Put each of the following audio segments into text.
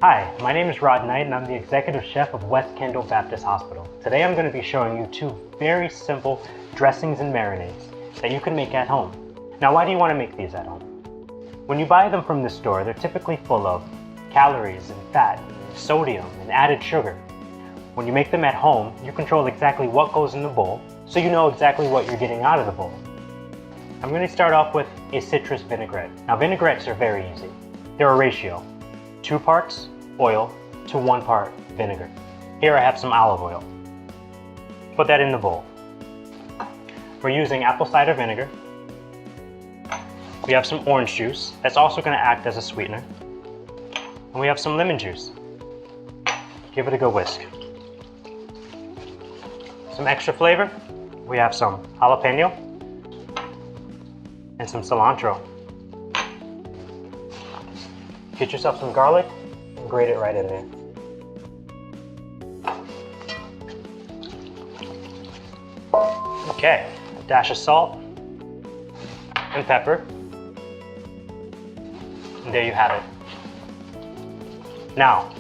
Hi, my name is Rod Knight and I'm the Executive Chef of West Kendall Baptist Hospital. Today I'm going to be showing you two very simple dressings and marinades that you can make at home. Now, why do you want to make these at home? When you buy them from the store, they're typically full of calories and fat, and sodium and added sugar. When you make them at home, you control exactly what goes in the bowl, so you know exactly what you're getting out of the bowl. I'm going to start off with a citrus vinaigrette. Now, vinaigrettes are very easy. They're a ratio, 2 parts oil to 1 part vinegar. Here I have some olive oil. Put that in the bowl. We're using apple cider vinegar. We have some orange juice. That's also going to act as a sweetener. And we have some lemon juice. Give it a good whisk. Some extra flavor. We have some jalapeno and some cilantro. Get yourself some garlic and grate it right in there. Okay, a dash of salt and pepper. And there you have it. Now,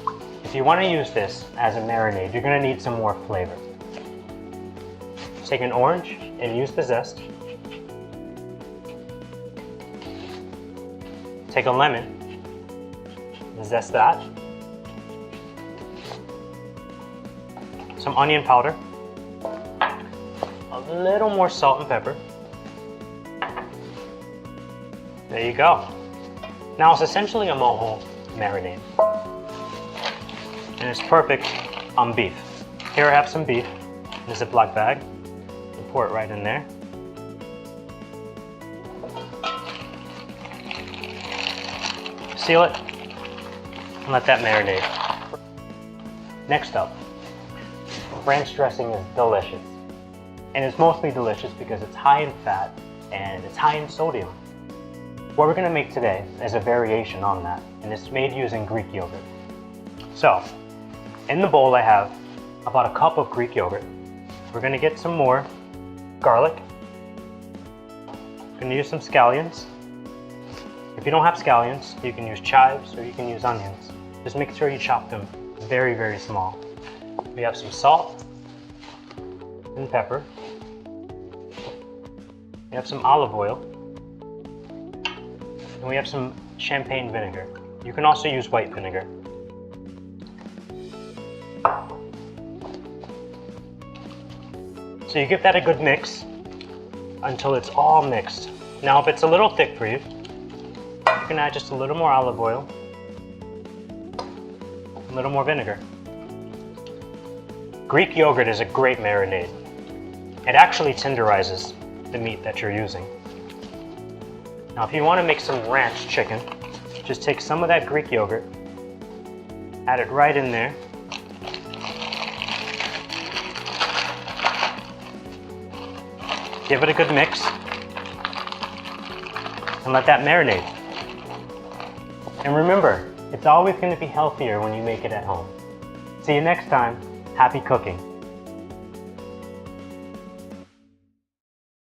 if you want to use this as a marinade, you're going to need some more flavor. Take an orange and use the zest. Take a lemon and zest that. Some onion powder. A little more salt and pepper. There you go. Now it's essentially a mojo marinade. And it's perfect on beef. Here I have some beef in a Ziploc bag. Pour it right in there. Seal it and let that marinate. Next up, ranch dressing is delicious. And it's mostly delicious because it's high in fat and it's high in sodium. What we're going to make today is a variation on that, and it's made using Greek yogurt. So, in the bowl I have about a cup of Greek yogurt. We're going to get some more garlic. I'm going to use some scallions. If you don't have scallions, you can use chives or you can use onions. Just make sure you chop them very, very small. We have some salt and pepper. We have some olive oil. And we have some champagne vinegar. You can also use white vinegar. So you give that a good mix until it's all mixed. Now if it's a little thick for you, you can add just a little more olive oil, a little more vinegar. Greek yogurt is a great marinade. It actually tenderizes the meat that you're using. Now if you want to make some ranch chicken, just take some of that Greek yogurt, add it right in there. Give it a good mix and let that marinate. And remember, it's always going to be healthier when you make it at home. See you next time. Happy cooking.